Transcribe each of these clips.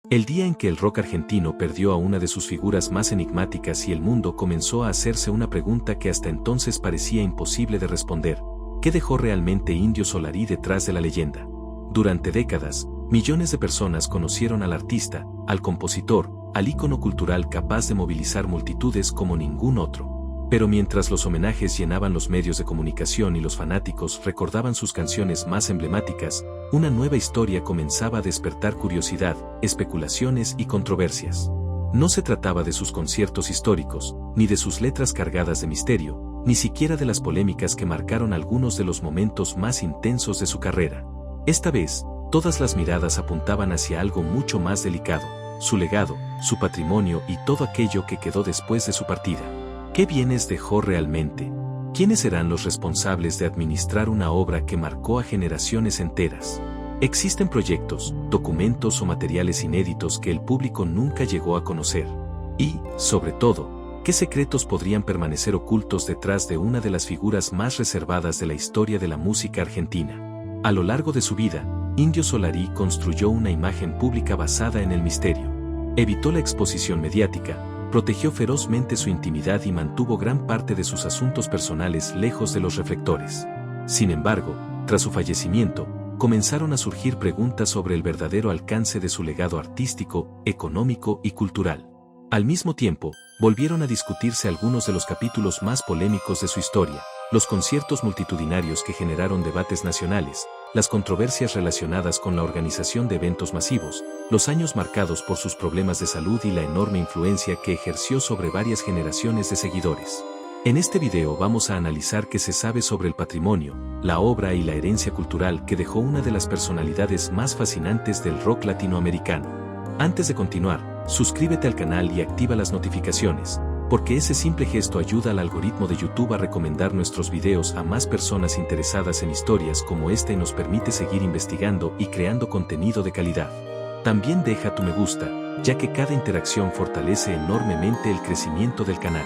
El día en que el rock argentino perdió a una de sus figuras más enigmáticas y el mundo comenzó a hacerse una pregunta que hasta entonces parecía imposible de responder: ¿qué dejó realmente Indio Solari detrás de la leyenda? Durante décadas, millones de personas conocieron al artista, al compositor, al ícono cultural capaz de movilizar multitudes como ningún otro. Pero mientras los homenajes llenaban los medios de comunicación y los fanáticos recordaban sus canciones más emblemáticas, una nueva historia comenzaba a despertar curiosidad, especulaciones y controversias. No se trataba de sus conciertos históricos, ni de sus letras cargadas de misterio, ni siquiera de las polémicas que marcaron algunos de los momentos más intensos de su carrera. Esta vez, todas las miradas apuntaban hacia algo mucho más delicado: su legado, su patrimonio y todo aquello que quedó después de su partida. ¿Qué bienes dejó realmente? ¿Quiénes serán los responsables de administrar una obra que marcó a generaciones enteras? Existen proyectos, documentos o materiales inéditos que el público nunca llegó a conocer. Y, sobre todo, ¿qué secretos podrían permanecer ocultos detrás de una de las figuras más reservadas de la historia de la música argentina? A lo largo de su vida, Indio Solari construyó una imagen pública basada en el misterio. Evitó la exposición mediática, protegió ferozmente su intimidad y mantuvo gran parte de sus asuntos personales lejos de los reflectores. Sin embargo, tras su fallecimiento, comenzaron a surgir preguntas sobre el verdadero alcance de su legado artístico, económico y cultural. Al mismo tiempo, volvieron a discutirse algunos de los capítulos más polémicos de su historia: los conciertos multitudinarios que generaron debates nacionales, las controversias relacionadas con la organización de eventos masivos, los años marcados por sus problemas de salud y la enorme influencia que ejerció sobre varias generaciones de seguidores. En este video vamos a analizar qué se sabe sobre el patrimonio, la obra y la herencia cultural que dejó una de las personalidades más fascinantes del rock latinoamericano. Antes de continuar, suscríbete al canal y activa las notificaciones, porque ese simple gesto ayuda al algoritmo de YouTube a recomendar nuestros videos a más personas interesadas en historias como esta y nos permite seguir investigando y creando contenido de calidad. También deja tu me gusta, ya que cada interacción fortalece enormemente el crecimiento del canal.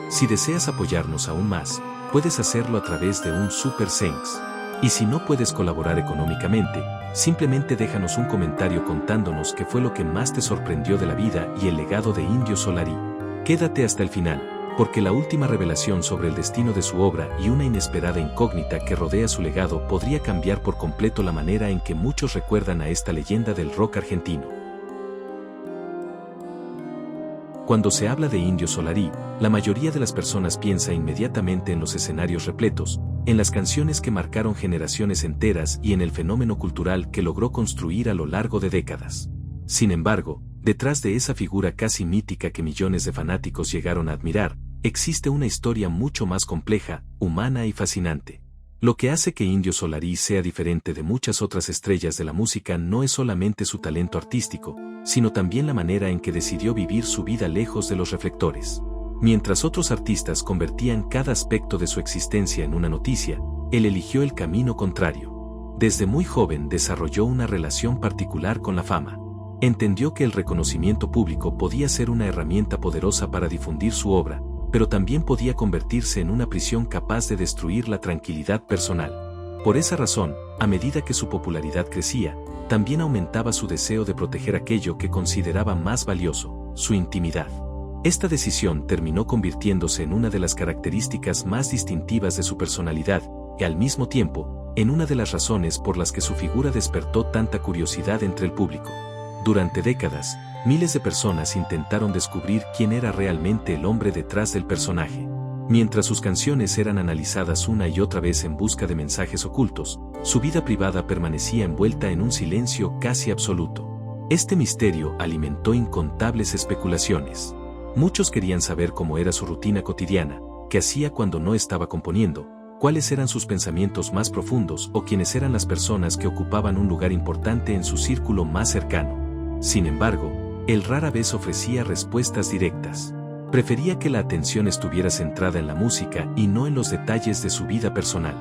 Si deseas apoyarnos aún más, puedes hacerlo a través de un Super Thanks. Y si no puedes colaborar económicamente, simplemente déjanos un comentario contándonos qué fue lo que más te sorprendió de la vida y el legado de Indio Solari. Quédate hasta el final, porque la última revelación sobre el destino de su obra y una inesperada incógnita que rodea su legado podría cambiar por completo la manera en que muchos recuerdan a esta leyenda del rock argentino. Cuando se habla de Indio Solari, la mayoría de las personas piensa inmediatamente en los escenarios repletos, en las canciones que marcaron generaciones enteras y en el fenómeno cultural que logró construir a lo largo de décadas. Sin embargo, detrás de esa figura casi mítica que millones de fanáticos llegaron a admirar, existe una historia mucho más compleja, humana y fascinante. Lo que hace que Indio Solari sea diferente de muchas otras estrellas de la música no es solamente su talento artístico, sino también la manera en que decidió vivir su vida lejos de los reflectores. Mientras otros artistas convertían cada aspecto de su existencia en una noticia, él eligió el camino contrario. Desde muy joven desarrolló una relación particular con la fama. Entendió que el reconocimiento público podía ser una herramienta poderosa para difundir su obra, pero también podía convertirse en una prisión capaz de destruir la tranquilidad personal. Por esa razón, a medida que su popularidad crecía, también aumentaba su deseo de proteger aquello que consideraba más valioso: su intimidad. Esta decisión terminó convirtiéndose en una de las características más distintivas de su personalidad, y al mismo tiempo, en una de las razones por las que su figura despertó tanta curiosidad entre el público. Durante décadas, miles de personas intentaron descubrir quién era realmente el hombre detrás del personaje. Mientras sus canciones eran analizadas una y otra vez en busca de mensajes ocultos, su vida privada permanecía envuelta en un silencio casi absoluto. Este misterio alimentó incontables especulaciones. Muchos querían saber cómo era su rutina cotidiana, qué hacía cuando no estaba componiendo, cuáles eran sus pensamientos más profundos o quiénes eran las personas que ocupaban un lugar importante en su círculo más cercano. Sin embargo, él rara vez ofrecía respuestas directas. Prefería que la atención estuviera centrada en la música y no en los detalles de su vida personal.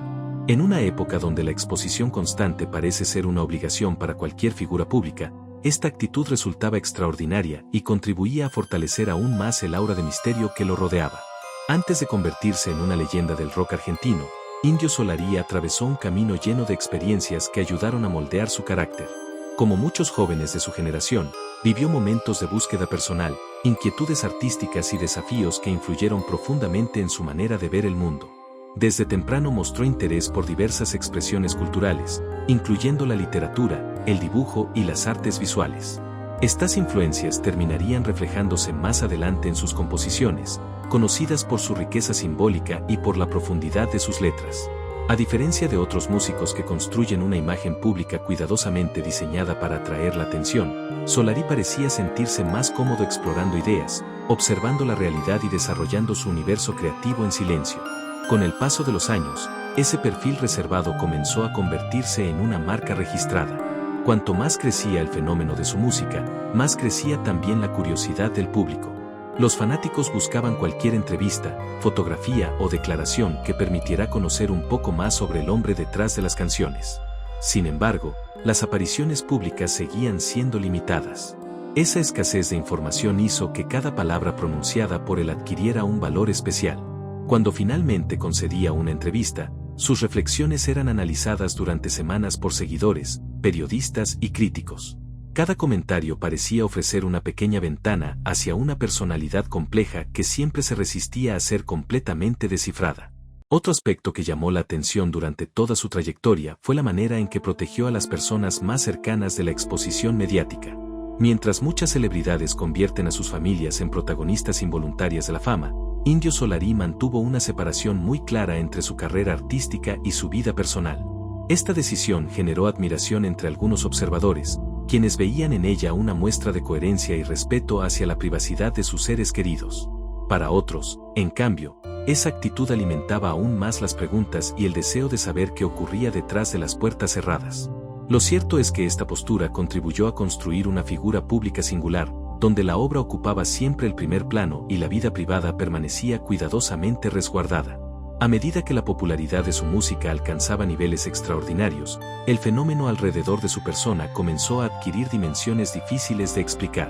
En una época donde la exposición constante parece ser una obligación para cualquier figura pública, esta actitud resultaba extraordinaria y contribuía a fortalecer aún más el aura de misterio que lo rodeaba. Antes de convertirse en una leyenda del rock argentino, Indio Solari atravesó un camino lleno de experiencias que ayudaron a moldear su carácter. Como muchos jóvenes de su generación, vivió momentos de búsqueda personal, inquietudes artísticas y desafíos que influyeron profundamente en su manera de ver el mundo. Desde temprano mostró interés por diversas expresiones culturales, incluyendo la literatura, el dibujo y las artes visuales. Estas influencias terminarían reflejándose más adelante en sus composiciones, conocidas por su riqueza simbólica y por la profundidad de sus letras. A diferencia de otros músicos que construyen una imagen pública cuidadosamente diseñada para atraer la atención, Solari parecía sentirse más cómodo explorando ideas, observando la realidad y desarrollando su universo creativo en silencio. Con el paso de los años, ese perfil reservado comenzó a convertirse en una marca registrada. Cuanto más crecía el fenómeno de su música, más crecía también la curiosidad del público. Los fanáticos buscaban cualquier entrevista, fotografía o declaración que permitiera conocer un poco más sobre el hombre detrás de las canciones. Sin embargo, las apariciones públicas seguían siendo limitadas. Esa escasez de información hizo que cada palabra pronunciada por él adquiriera un valor especial. Cuando finalmente concedía una entrevista, sus reflexiones eran analizadas durante semanas por seguidores, periodistas y críticos. Cada comentario parecía ofrecer una pequeña ventana hacia una personalidad compleja que siempre se resistía a ser completamente descifrada. Otro aspecto que llamó la atención durante toda su trayectoria fue la manera en que protegió a las personas más cercanas de la exposición mediática. Mientras muchas celebridades convierten a sus familias en protagonistas involuntarias de la fama, Indio Solari mantuvo una separación muy clara entre su carrera artística y su vida personal. Esta decisión generó admiración entre algunos observadores, quienes veían en ella una muestra de coherencia y respeto hacia la privacidad de sus seres queridos. Para otros, en cambio, esa actitud alimentaba aún más las preguntas y el deseo de saber qué ocurría detrás de las puertas cerradas. Lo cierto es que esta postura contribuyó a construir una figura pública singular, donde la obra ocupaba siempre el primer plano y la vida privada permanecía cuidadosamente resguardada. A medida que la popularidad de su música alcanzaba niveles extraordinarios, el fenómeno alrededor de su persona comenzó a adquirir dimensiones difíciles de explicar.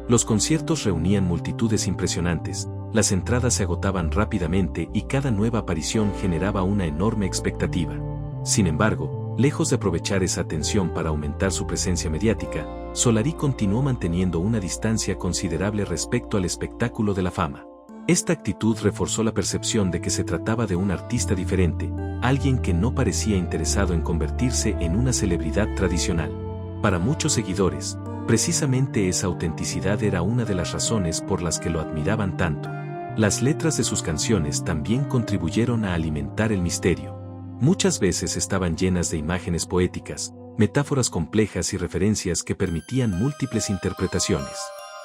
Los conciertos reunían multitudes impresionantes, las entradas se agotaban rápidamente y cada nueva aparición generaba una enorme expectativa. Sin embargo, lejos de aprovechar esa atención para aumentar su presencia mediática, Solari continuó manteniendo una distancia considerable respecto al espectáculo de la fama. Esta actitud reforzó la percepción de que se trataba de un artista diferente, alguien que no parecía interesado en convertirse en una celebridad tradicional. Para muchos seguidores, precisamente esa autenticidad era una de las razones por las que lo admiraban tanto. Las letras de sus canciones también contribuyeron a alimentar el misterio. Muchas veces estaban llenas de imágenes poéticas, metáforas complejas y referencias que permitían múltiples interpretaciones.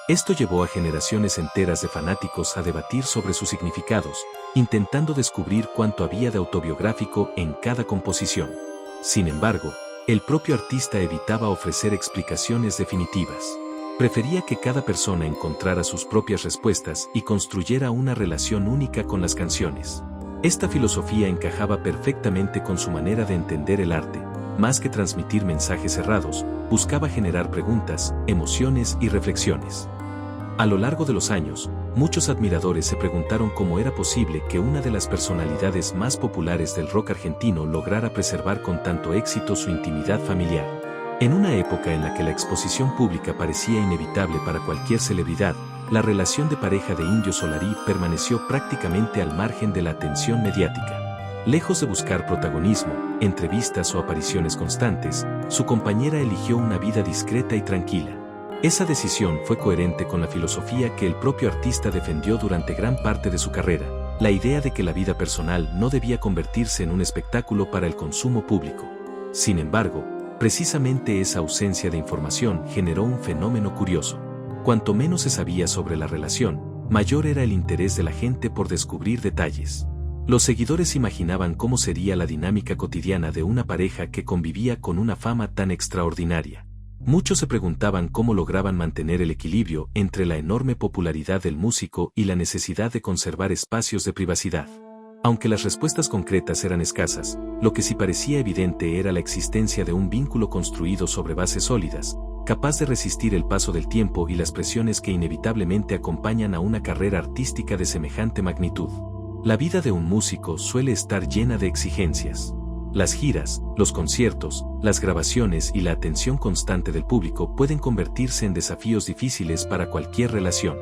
Esto llevó a generaciones enteras de fanáticos a debatir sobre sus significados, intentando descubrir cuánto había de autobiográfico en cada composición. Sin embargo, el propio artista evitaba ofrecer explicaciones definitivas. Prefería que cada persona encontrara sus propias respuestas y construyera una relación única con las canciones. Esta filosofía encajaba perfectamente con su manera de entender el arte. Más que transmitir mensajes cerrados, buscaba generar preguntas, emociones y reflexiones. A lo largo de los años, muchos admiradores se preguntaron cómo era posible que una de las personalidades más populares del rock argentino lograra preservar con tanto éxito su intimidad familiar. En una época en la que la exposición pública parecía inevitable para cualquier celebridad, la relación de pareja de Indio Solari permaneció prácticamente al margen de la atención mediática. Lejos de buscar protagonismo, entrevistas o apariciones constantes, su compañera eligió una vida discreta y tranquila. Esa decisión fue coherente con la filosofía que el propio artista defendió durante gran parte de su carrera, la idea de que la vida personal no debía convertirse en un espectáculo para el consumo público. Sin embargo, precisamente esa ausencia de información generó un fenómeno curioso. Cuanto menos se sabía sobre la relación, mayor era el interés de la gente por descubrir detalles. Los seguidores imaginaban cómo sería la dinámica cotidiana de una pareja que convivía con una fama tan extraordinaria. Muchos se preguntaban cómo lograban mantener el equilibrio entre la enorme popularidad del músico y la necesidad de conservar espacios de privacidad. Aunque las respuestas concretas eran escasas, lo que sí parecía evidente era la existencia de un vínculo construido sobre bases sólidas, capaz de resistir el paso del tiempo y las presiones que inevitablemente acompañan a una carrera artística de semejante magnitud. La vida de un músico suele estar llena de exigencias. Las giras, los conciertos, las grabaciones y la atención constante del público pueden convertirse en desafíos difíciles para cualquier relación.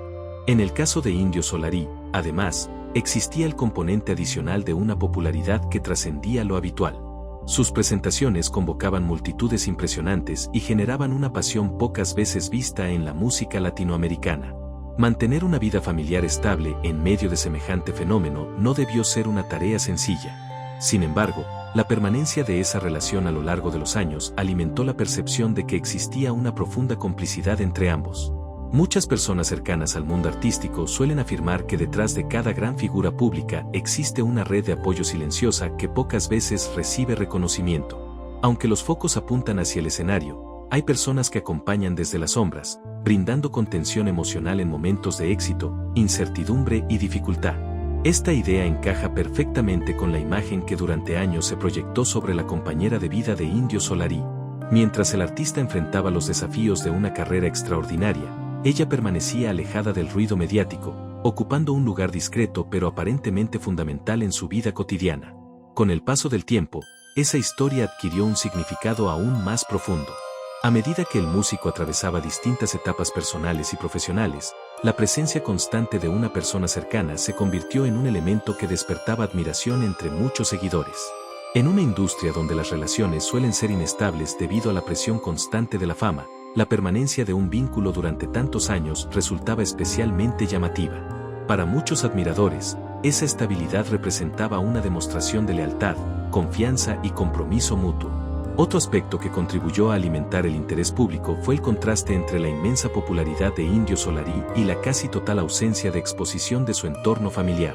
En el caso de Indio Solari, además, existía el componente adicional de una popularidad que trascendía lo habitual. Sus presentaciones convocaban multitudes impresionantes y generaban una pasión pocas veces vista en la música latinoamericana. Mantener una vida familiar estable en medio de semejante fenómeno no debió ser una tarea sencilla. Sin embargo, la permanencia de esa relación a lo largo de los años alimentó la percepción de que existía una profunda complicidad entre ambos. Muchas personas cercanas al mundo artístico suelen afirmar que detrás de cada gran figura pública existe una red de apoyo silenciosa que pocas veces recibe reconocimiento. Aunque los focos apuntan hacia el escenario, hay personas que acompañan desde las sombras, brindando contención emocional en momentos de éxito, incertidumbre y dificultad. Esta idea encaja perfectamente con la imagen que durante años se proyectó sobre la compañera de vida de Indio Solari. Mientras el artista enfrentaba los desafíos de una carrera extraordinaria, ella permanecía alejada del ruido mediático, ocupando un lugar discreto pero aparentemente fundamental en su vida cotidiana. Con el paso del tiempo, esa historia adquirió un significado aún más profundo. A medida que el músico atravesaba distintas etapas personales y profesionales, la presencia constante de una persona cercana se convirtió en un elemento que despertaba admiración entre muchos seguidores. En una industria donde las relaciones suelen ser inestables debido a la presión constante de la fama, la permanencia de un vínculo durante tantos años resultaba especialmente llamativa. Para muchos admiradores, esa estabilidad representaba una demostración de lealtad, confianza y compromiso mutuo. Otro aspecto que contribuyó a alimentar el interés público fue el contraste entre la inmensa popularidad de Indio Solari y la casi total ausencia de exposición de su entorno familiar.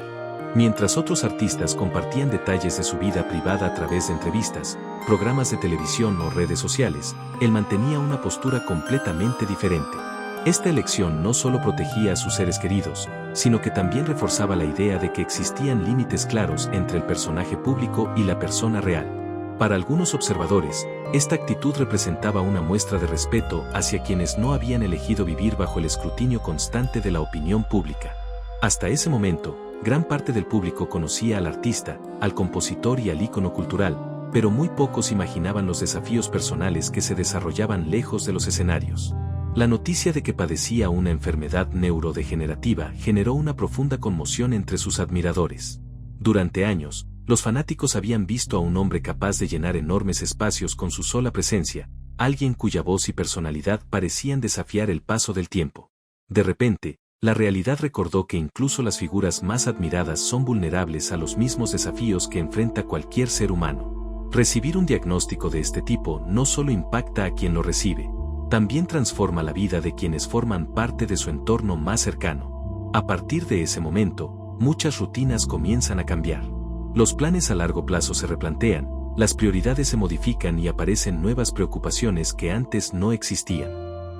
Mientras otros artistas compartían detalles de su vida privada a través de entrevistas, programas de televisión o redes sociales, él mantenía una postura completamente diferente. Esta elección no solo protegía a sus seres queridos, sino que también reforzaba la idea de que existían límites claros entre el personaje público y la persona real. Para algunos observadores, esta actitud representaba una muestra de respeto hacia quienes no habían elegido vivir bajo el escrutinio constante de la opinión pública. Hasta ese momento, gran parte del público conocía al artista, al compositor y al ícono cultural, pero muy pocos imaginaban los desafíos personales que se desarrollaban lejos de los escenarios. La noticia de que padecía una enfermedad neurodegenerativa generó una profunda conmoción entre sus admiradores. Durante años, los fanáticos habían visto a un hombre capaz de llenar enormes espacios con su sola presencia, alguien cuya voz y personalidad parecían desafiar el paso del tiempo. De repente, la realidad recordó que incluso las figuras más admiradas son vulnerables a los mismos desafíos que enfrenta cualquier ser humano. Recibir un diagnóstico de este tipo no solo impacta a quien lo recibe, también transforma la vida de quienes forman parte de su entorno más cercano. A partir de ese momento, muchas rutinas comienzan a cambiar. Los planes a largo plazo se replantean, las prioridades se modifican y aparecen nuevas preocupaciones que antes no existían.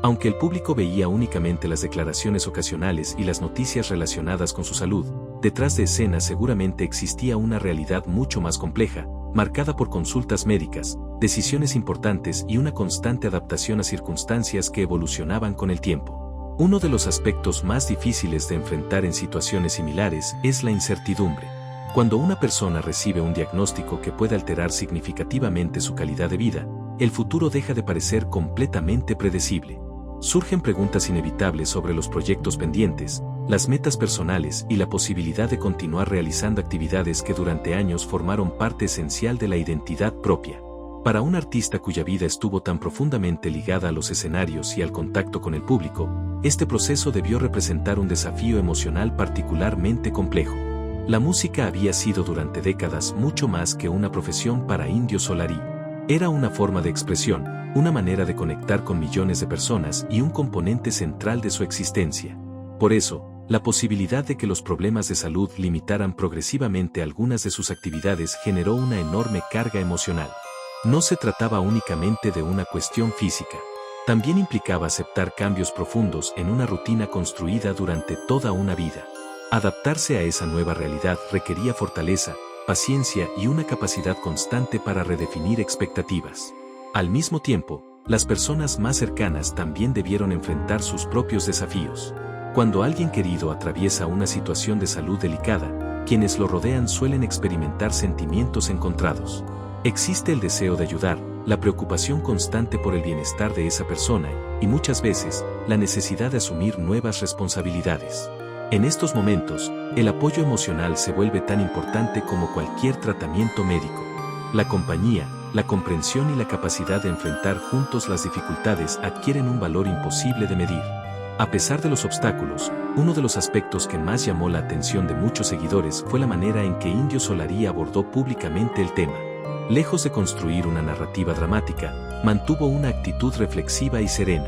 Aunque el público veía únicamente las declaraciones ocasionales y las noticias relacionadas con su salud, detrás de escena seguramente existía una realidad mucho más compleja, marcada por consultas médicas, decisiones importantes y una constante adaptación a circunstancias que evolucionaban con el tiempo. Uno de los aspectos más difíciles de enfrentar en situaciones similares es la incertidumbre. Cuando una persona recibe un diagnóstico que puede alterar significativamente su calidad de vida, el futuro deja de parecer completamente predecible. Surgen preguntas inevitables sobre los proyectos pendientes, las metas personales y la posibilidad de continuar realizando actividades que durante años formaron parte esencial de la identidad propia. Para un artista cuya vida estuvo tan profundamente ligada a los escenarios y al contacto con el público, este proceso debió representar un desafío emocional particularmente complejo. La música había sido durante décadas mucho más que una profesión para Indio Solari. Era una forma de expresión, una manera de conectar con millones de personas y un componente central de su existencia. Por eso, la posibilidad de que los problemas de salud limitaran progresivamente algunas de sus actividades generó una enorme carga emocional. No se trataba únicamente de una cuestión física. También implicaba aceptar cambios profundos en una rutina construida durante toda una vida. Adaptarse a esa nueva realidad requería fortaleza, paciencia y una capacidad constante para redefinir expectativas. Al mismo tiempo, las personas más cercanas también debieron enfrentar sus propios desafíos. Cuando alguien querido atraviesa una situación de salud delicada, quienes lo rodean suelen experimentar sentimientos encontrados. Existe el deseo de ayudar, la preocupación constante por el bienestar de esa persona y muchas veces la necesidad de asumir nuevas responsabilidades. En estos momentos, el apoyo emocional se vuelve tan importante como cualquier tratamiento médico. La compañía, la comprensión y la capacidad de enfrentar juntos las dificultades adquieren un valor imposible de medir. A pesar de los obstáculos, uno de los aspectos que más llamó la atención de muchos seguidores fue la manera en que Indio Solari abordó públicamente el tema. Lejos de construir una narrativa dramática, mantuvo una actitud reflexiva y serena.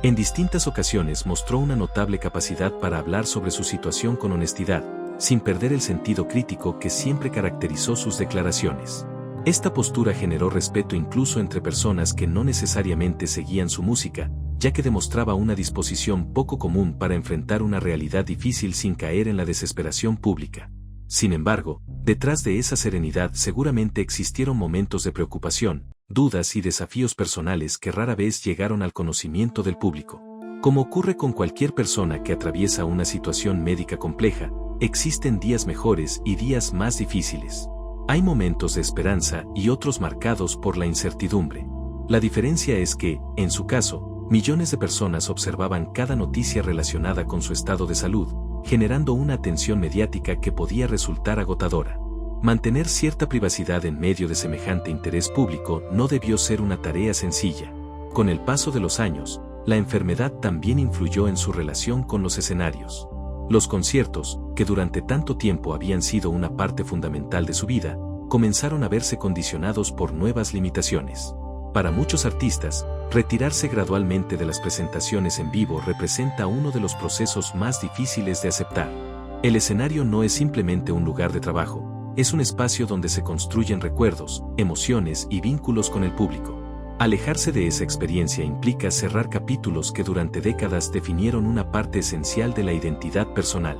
En distintas ocasiones mostró una notable capacidad para hablar sobre su situación con honestidad, sin perder el sentido crítico que siempre caracterizó sus declaraciones. Esta postura generó respeto incluso entre personas que no necesariamente seguían su música, ya que demostraba una disposición poco común para enfrentar una realidad difícil sin caer en la desesperación pública. Sin embargo, detrás de esa serenidad seguramente existieron momentos de preocupación, dudas y desafíos personales que rara vez llegaron al conocimiento del público. Como ocurre con cualquier persona que atraviesa una situación médica compleja, existen días mejores y días más difíciles. Hay momentos de esperanza y otros marcados por la incertidumbre. La diferencia es que, en su caso, millones de personas observaban cada noticia relacionada con su estado de salud, generando una atención mediática que podía resultar agotadora. Mantener cierta privacidad en medio de semejante interés público no debió ser una tarea sencilla. Con el paso de los años, la enfermedad también influyó en su relación con los escenarios. Los conciertos, que durante tanto tiempo habían sido una parte fundamental de su vida, comenzaron a verse condicionados por nuevas limitaciones. Para muchos artistas, retirarse gradualmente de las presentaciones en vivo representa uno de los procesos más difíciles de aceptar. El escenario no es simplemente un lugar de trabajo, es un espacio donde se construyen recuerdos, emociones y vínculos con el público. Alejarse de esa experiencia implica cerrar capítulos que durante décadas definieron una parte esencial de la identidad personal.